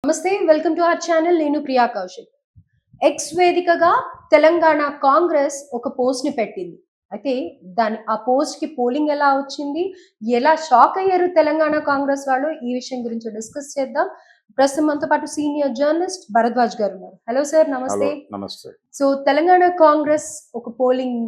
నమస్తే, welcome to our channel. నేను Priya Kaushik. X వేదికగా తెలంగాణ కాంగ్రెస్ ఒక పోస్ట్ ని పెట్టింది. అయితే ఆ పోస్ట్ కి పోలింగ్ ఎలా వచ్చింది, ఎలా షాక్ అయ్యారు తెలంగాణ కాంగ్రెస్ వాళ్ళు, ఈ విషయం గురించి డిస్కస్ చేద్దాం. ప్రస్తుతం మనతో పాటు సీనియర్ జర్నలిస్ట్ భరద్వాజ్ గారు ఉన్నారు. హలో సార్, నమస్తే. నమస్తే. సో తెలంగాణ కాంగ్రెస్ ఒక పోలింగ్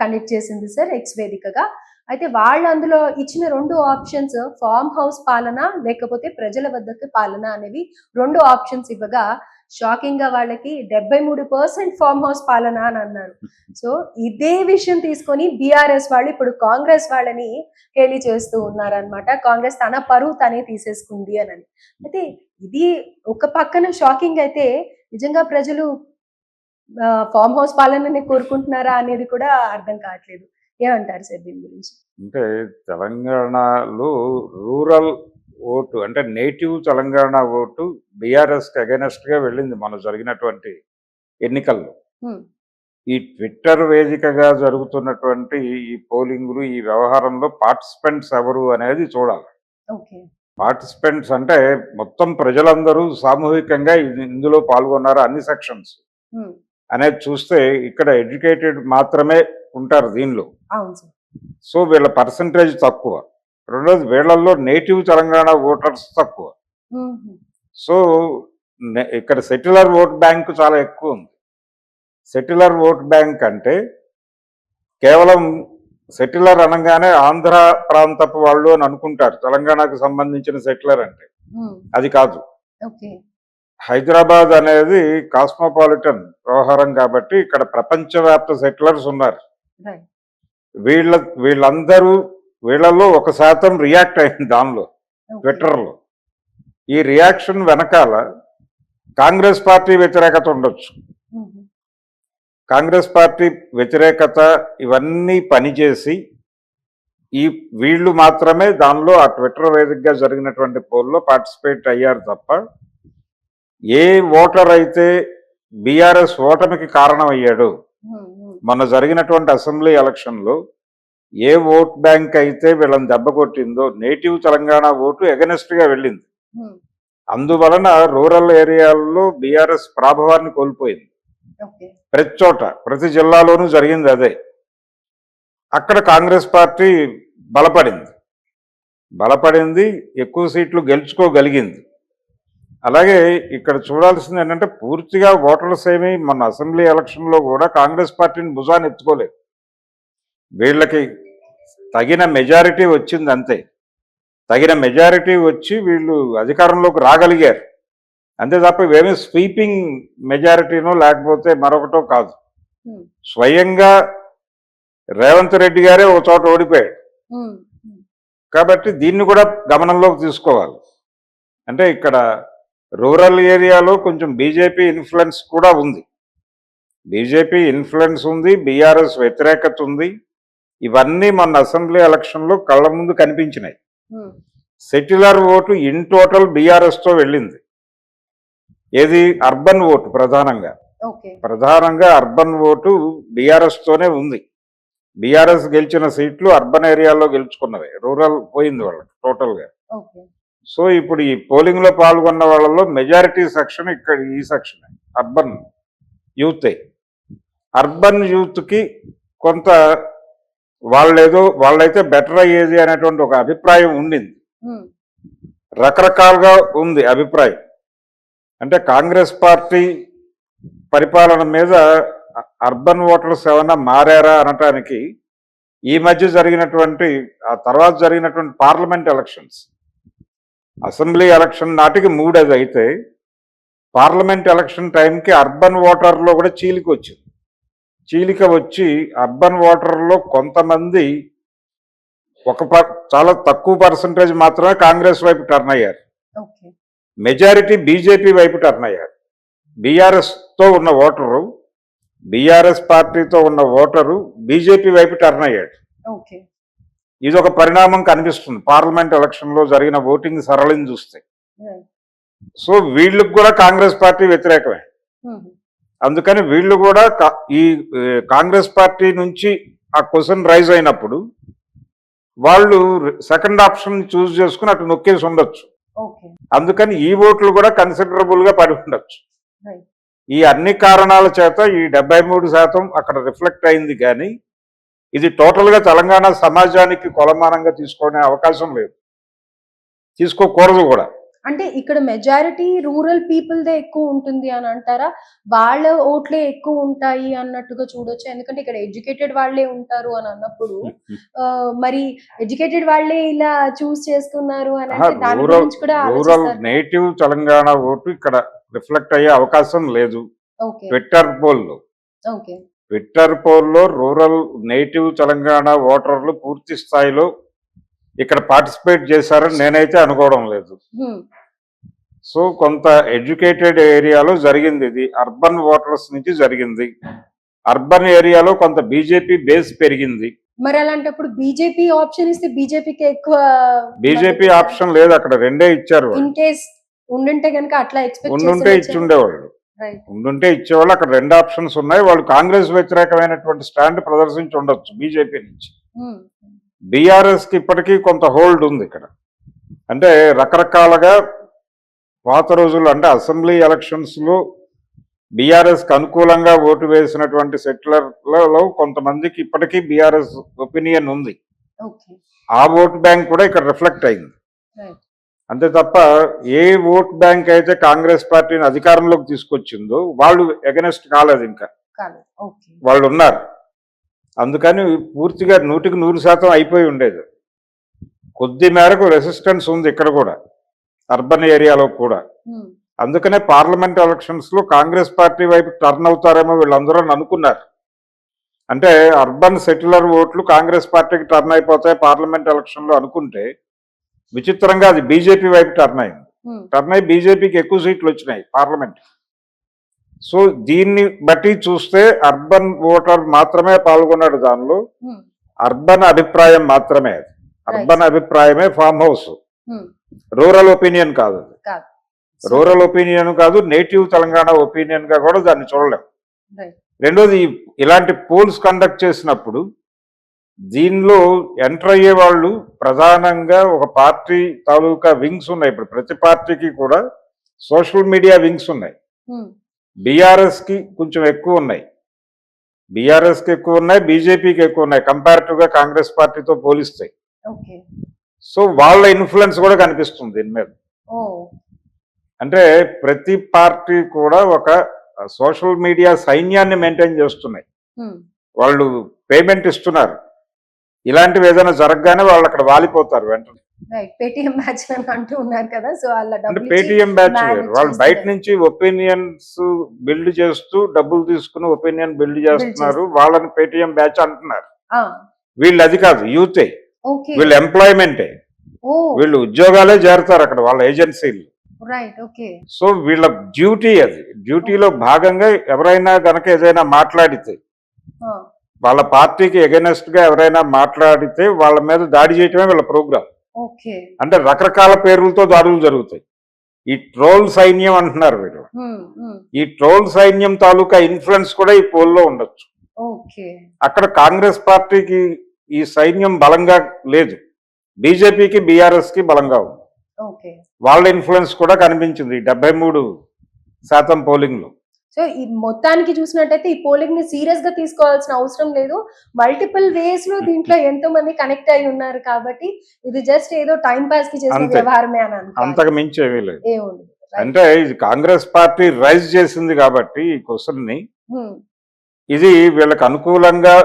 కండక్ట్ చేసింది సార్ ఎక్స్ వేదికగా. అయితే వాళ్ళు అందులో ఇచ్చిన 2 ఆప్షన్స్ ఫార్మ్ హౌస్ పాలన లేకపోతే ప్రజల వద్దకు పాలన అనేవి 2 ఆప్షన్స్ ఇవ్వగా, షాకింగ్ గా వాళ్ళకి 73% ఫార్మ్ హౌస్ పాలన అని అన్నారు. సో ఇదే విషయం తీసుకొని బీఆర్ఎస్ వాళ్ళు ఇప్పుడు కాంగ్రెస్ వాళ్ళని హేళి చేస్తూ ఉన్నారనమాట. కాంగ్రెస్ తన పరువు తనే తీసేసుకుంది అని. అయితే ఇది ఒక పక్కన షాకింగ్ అయితే, నిజంగా ప్రజలు ఫార్మ్ హౌస్ పాలనని కోరుకుంటున్నారా అనేది కూడా అర్థం కావట్లేదు. ఏమంటారు సార్ దీని గురించి? అంటే తెలంగాణలో రూరల్ ఓటు అంటే నేటివ్ తెలంగాణ ఓటు బీఆర్ఎస్కి అగైనెస్ట్గా వెళ్ళింది మన జరిగినటువంటి ఎన్నికల్లో. ఈ ట్విట్టర్ వేదికగా జరుగుతున్నటువంటి ఈ పోలింగులు, ఈ వ్యవహారంలో పార్టిసిపెంట్స్ ఎవరు అనేది చూడాలి. పార్టిసిపెంట్స్ అంటే మొత్తం ప్రజలందరూ సామూహికంగా ఇందులో పాల్గొన్నారు, అన్ని సెక్షన్స్ అనేది చూస్తే ఇక్కడ ఎడ్యుకేటెడ్ మాత్రమే ఉంటారు దీనిలో. సో వీళ్ళ పర్సంటేజ్ తక్కువ. రెండోది, వీళ్ళల్లో నేటివ్ తెలంగాణ ఓటర్స్ తక్కువ. సో ఇక్కడ సెటిలర్ ఓట్ బ్యాంక్ చాలా ఎక్కువ ఉంది. సెటిలర్ ఓట్ బ్యాంక్ అంటే కేవలం సెటిలర్ అనగానే ఆంధ్ర ప్రాంతపు వాళ్ళు అని అనుకుంటారు తెలంగాణకు సంబంధించిన సెటిలర్ అంటే. అది కాదు. హైదరాబాద్ అనేది కాస్మోపాలిటన్ వ్యవహారం కాబట్టి ఇక్కడ ప్రపంచవ్యాప్త సెటిలర్స్ ఉన్నారు. వీళ్ళలో 1% రియాక్ట్ అయింది దానిలో, ట్విట్టర్లో. ఈ రియాక్షన్ వెనకాల కాంగ్రెస్ పార్టీ వ్యతిరేకత ఉండొచ్చు. కాంగ్రెస్ పార్టీ వ్యతిరేకత ఇవన్నీ పనిచేసి వీళ్ళు మాత్రమే దానిలో ఆ ట్విట్టర్ వేదికగా జరిగినటువంటి పోల్లో పార్టిసిపేట్ అయ్యారు తప్ప, ఏ ఓటర్ అయితే బీఆర్ఎస్ ఓటమికి కారణమయ్యాడు మొన్న జరిగినటువంటి అసెంబ్లీ ఎలక్షన్లో, ఏ ఓట్ బ్యాంక్ అయితే వీళ్ళని దెబ్బ కొట్టిందో నేటివ్ తెలంగాణ ఓటు ఎగనెస్ట్గా వెళ్ళింది. అందువలన రూరల్ ఏరియాల్లో బీఆర్ఎస్ ప్రాభవాన్ని కోల్పోయింది. ప్రతి చోట, ప్రతి జిల్లాలోనూ జరిగింది అదే. అక్కడ కాంగ్రెస్ పార్టీ బలపడింది, ఎక్కువ సీట్లు గెలుచుకోగలిగింది. అలాగే ఇక్కడ చూడాల్సింది ఏంటంటే, పూర్తిగా ఓటర్స్ ఏమీ మన అసెంబ్లీ ఎలక్షన్లో కూడా కాంగ్రెస్ పార్టీని భుజాన్ని ఎత్తుకోలేదు. వీళ్ళకి తగిన మెజారిటీ వచ్చింది అంతే. తగిన మెజారిటీ వచ్చి వీళ్ళు అధికారంలోకి రాగలిగారు అంతే తప్ప ఇవేమీ స్వీపింగ్ మెజారిటీనో లేకపోతే మరొకటో కాదు. స్వయంగా రేవంత్ రెడ్డి గారే ఒక చోట ఓడిపోయాడు. కాబట్టి దీన్ని కూడా గమనంలోకి తీసుకోవాలి. అంటే ఇక్కడ రూరల్ ఏరియాలో కొంచెం బీజేపీ ఇన్ఫ్లుయెన్స్ కూడా ఉంది. బీఆర్ఎస్ వ్యతిరేకత ఉంది. ఇవన్నీ మన అసెంబ్లీ ఎలక్షన్లో కళ్ళ ముందు కనిపించినాయి. సెటిలర్ ఓటు ఇన్ టోటల్ బీఆర్ఎస్తో వెళ్ళింది. ఏది అర్బన్ ఓటు ప్రధానంగా అర్బన్ ఓటు బీఆర్ఎస్తోనే ఉంది. బీఆర్ఎస్ గెలిచిన సీట్లు అర్బన్ ఏరియాలో గెలుచుకున్నవే, రూరల్ పోయింది వాళ్ళకి టోటల్గా. సో ఇప్పుడు ఈ పోలింగ్ లో పాల్గొన్న వాళ్ళలో మెజారిటీ సెక్షన్ ఇక్కడ ఈ సెక్షన్ అర్బన్ యూతే. అర్బన్ యూత్ కి కొంత వాళ్ళైతే బెటర్ అయ్యేది అనేటువంటి ఒక అభిప్రాయం ఉండింది. రకరకాలుగా ఉంది అభిప్రాయం. అంటే కాంగ్రెస్ పార్టీ పరిపాలన మీద అర్బన్ ఓటర్స్ ఏమన్నా మారారా అనటానికి ఈ మధ్య ఆ తర్వాత జరిగినటువంటి పార్లమెంట్ ఎలక్షన్స్, అసెంబ్లీ ఎలక్షన్ నాటికి 3 అయితే పార్లమెంట్ ఎలక్షన్ టైంకి అర్బన్ ఓటర్లో కూడా చీలిక వచ్చి అర్బన్ ఓటర్లో కొంతమంది చాలా తక్కువ పర్సంటేజ్ మాత్రమే కాంగ్రెస్ వైపు టర్న్ అయ్యారు. మెజారిటీ బీజేపీ వైపు టర్న్ అయ్యారు. బీఆర్ఎస్ పార్టీతో ఉన్న ఓటరు బీజేపీ వైపు టర్న్ అయ్యాడు. ఇది ఒక పరిణామం కనిపిస్తుంది పార్లమెంట్ ఎలక్షన్ లో జరిగిన ఓటింగ్ సరళిని చూస్తే. సో వీళ్ళకి కూడా కాంగ్రెస్ పార్టీ వ్యతిరేకమే. అందుకని వీళ్ళు కూడా ఈ కాంగ్రెస్ పార్టీ నుంచి ఆ క్వశ్చన్ రైజ్ అయినప్పుడు వాళ్ళు సెకండ్ ఆప్షన్ చూస్ చేసుకుని అటు నొక్కేసి ఉండొచ్చు. ఓకే. అందుకని ఈ ఓట్లు కూడా కన్సిడరబుల్ గా పడి ఉండొచ్చు. రైట్. ఈ అన్ని కారణాల చేత ఈ 73% అక్కడ రిఫ్లెక్ట్ అయింది, కానీ ఇది టోటల్ గా తెలంగాణ సమాజానికి కొలమానంగా తీసుకునే అవకాశం లేదు, తీసుకోకూడదు కూడా. అంటే ఇక్కడ మెజారిటీ రూరల్ పీపుల్ దే ఎక్కువ ఉంటుంది అని అంటారా? వాళ్ళ ఓట్లే ఎక్కువ ఉంటాయి అన్నట్టుగా చూడొచ్చు. ఎందుకంటే ఇక్కడ ఎడ్యుకేటెడ్ వాళ్ళే ఉంటారు అని అన్నప్పుడు మరి ఎడ్యుకేటెడ్ వాళ్ళే ఇలా చూస్ చేసుకున్నారు అని అంటే దాని రూరల్ గురించి కూడా రూరల్ ఆలోచిస్తారు. నేటివ్ తెలంగాణ ఓటు ఇక్కడ రిఫ్లెక్ట్ అయ్యే అవకాశం లేదు. ఓకే. ట్విట్టర్ పోల్లో ఓకే. రూరల్ నేటివ్ తెలంగాణ ఓటర్లు పూర్తి స్థాయిలో ఇక్కడ పార్టిసిపేట్ చేశారని నేనైతే అనుకోవడం లేదు. సో కొంత ఎడ్యుకేటెడ్ ఏరియాలో జరిగింది, ఇది అర్బన్ ఓటర్స్ నుంచి జరిగింది. అర్బన్ ఏరియాలో కొంత బీజేపీ బేస్ పెరిగింది. మరి అలాంటప్పుడు బీజేపీ ఆప్షన్ ఇస్తే బీజేపీకి ఎక్కువ బీజేపీ ఆప్షన్ లేదు, అక్కడ రెండే ఇచ్చారు. ఇన్ కేస్ ఉండుంటే గనుక అట్లా ఎక్స్పెక్ట్ ఉండుంటే ఇచ్చుండేవాళ్ళు, ఉండుంటే ఇచ్చేవాళ్ళు. అక్కడ రెండు ఆప్షన్స్ ఉన్నాయి. వాళ్ళు కాంగ్రెస్ వ్యతిరేకమైనటువంటి స్టాండ్ ప్రదర్శించి ఉండొచ్చు బీజేపీ నుంచి. బీఆర్ఎస్ కి ఇప్పటికీ కొంత హోల్డ్ ఉంది ఇక్కడ. అంటే రకరకాలుగా పాత రోజుల్లో, అంటే అసెంబ్లీ ఎలక్షన్స్ లో బీఆర్ఎస్ కి అనుకూలంగా ఓటు వేసినటువంటి సెటిలర్లలో కొంతమందికి ఇప్పటికీ బీఆర్ఎస్ ఒపీనియన్ ఉంది. ఆ ఓట్ బ్యాంక్ కూడా ఇక్కడ రిఫ్లెక్ట్ అయింది. అంతే తప్ప ఏ ఓట్ బ్యాంక్ అయితే కాంగ్రెస్ పార్టీని అధికారంలోకి తీసుకొచ్చిందో వాళ్ళు ఎగనెస్ట్ కాలేదు, ఇంకా వాళ్ళు ఉన్నారు. అందుకని పూర్తిగా 100% అయిపోయి ఉండేది. కొద్ది మేరకు రెసిస్టెన్స్ ఉంది ఇక్కడ కూడా, అర్బన్ ఏరియాలో కూడా. అందుకనే పార్లమెంట్ ఎలక్షన్స్ లో కాంగ్రెస్ పార్టీ వైపు టర్న్ అవుతారేమో వీళ్ళందరూ అనుకున్నారు. అంటే అర్బన్ సెటిలర్ ఓట్లు కాంగ్రెస్ పార్టీకి టర్న్ అయిపోతాయి పార్లమెంట్ ఎలక్షన్ లో అనుకుంటే, విచిత్రంగా అది బీజేపీ వైపు టర్న్ అయింది. టర్న్ అయి బీజేపీకి ఎక్కువ సీట్లు వచ్చినాయి పార్లమెంట్. సో దీన్ని బట్టి చూస్తే అర్బన్ ఓటర్ మాత్రమే పాల్గొన్నాడు దానిలో. అర్బన్ అభిప్రాయం మాత్రమే, అర్బన్ అభిప్రాయమే ఫామ్ హౌస్, రూరల్ ఒపీనియన్ కాదు. రూరల్ ఒపీనియన్ కాదు, నేటివ్ తెలంగాణ ఒపీనియన్ గా కూడా దాన్ని చూడలేం. రెండోది, ఇలాంటి పోల్స్ కండక్ట్ చేసినప్పుడు దీనిలో ఎంటర్ అయ్యే వాళ్ళు ప్రధానంగా ఒక పార్టీ తాలూకా వింగ్స్ ఉన్నాయి. ఇప్పుడు ప్రతి పార్టీకి కూడా సోషల్ మీడియా వింగ్స్ ఉన్నాయి. బీఆర్ఎస్ కి కొంచెం ఎక్కువ ఉన్నాయి, బీఆర్ఎస్ కి ఎక్కువ ఉన్నాయి, బీజేపీకి ఎక్కువ ఉన్నాయి కంపారిటివ్ గా కాంగ్రెస్ పార్టీతో పోలిస్తే. సో వాళ్ళ ఇన్ఫ్లుయెన్స్ కూడా కనిపిస్తుంది దీని మీద. అంటే ప్రతి పార్టీ కూడా ఒక సోషల్ మీడియా సైన్యాన్ని మెయింటైన్ చేస్తున్నాయి. వాళ్ళు పేమెంట్ ఇస్తున్నారు, ఇలాంటివి ఏదైనా జరగగానే వాళ్ళు అక్కడ వాలిపోతారు వెంటనే. పేటిఎం బ్యాచ్ అంటూ ఉన్నారు కదా, సో అంటే పేటిఎం బ్యాచ్ వేరు, వాళ్ళు బయట నుంచి ఒపీనియన్స్ బిల్డ్ చేస్తూ డబ్బులు తీసుకుని ఒపీనియన్ బిల్డ్ చేస్తున్నారు, వాళ్ళని పేటిఎం బ్యాచ్ అంటున్నారు. వీళ్ళు అది కాదు, యూతే, వీళ్ళు ఎంప్లాయ్మెంటే, వీళ్ళు ఉద్యోగాలే చేరుతారు అక్కడ వాళ్ళ ఏజెన్సీలు. సో వీళ్ళ డ్యూటీ అది, డ్యూటీలో భాగంగా ఎవరైనా గనక ఏదైనా మాట్లాడితే, వాళ్ళ పార్టీకి ఎగెనెస్ట్ గా ఎవరైనా మాట్లాడితే వాళ్ళ మీద దాడి చేయటమే వీళ్ళ ప్రోగ్రామ్. అంటే రకరకాల పేర్లతో దాడులు జరుగుతాయి. ఈ ట్రోల్ సైన్యం అంటున్నారు వీళ్ళు. ఈ ట్రోల్ సైన్యం తాలూకా ఇన్ఫ్లుయెన్స్ కూడా ఈ పోల్లో ఉండొచ్చు. అక్కడ కాంగ్రెస్ పార్టీకి ఈ సైన్యం బలంగా లేదు, బీజేపీకి బీఆర్ఎస్ కి బలంగా ఉంది. వాళ్ళ ఇన్ఫ్లుయెన్స్ కూడా కనిపించింది 73% పోలింగ్ లో. సో ఈ మొత్తానికి చూసినట్టయితే ఈ పోలింగ్ ని సీరియస్ గా తీసుకోవాల్సిన అవసరం లేదు. మల్టిపుల్ వేస్ లో దీంట్లో ఎంతో మంది కనెక్ట్ అయి ఉన్నారు కాబట్టి ఇది జస్ట్ ఏదో టైం పాస్ కి చేసిన వ్యవహారమే అని అనుకో, అంతకు మించి ఏమీ లేదు. అంటే ఇది కాంగ్రెస్ పార్టీ రైజ్ చేసింది కాబట్టి ఈ క్వశ్చన్ ని, ఇది వీళ్ళకి అనుకూలంగా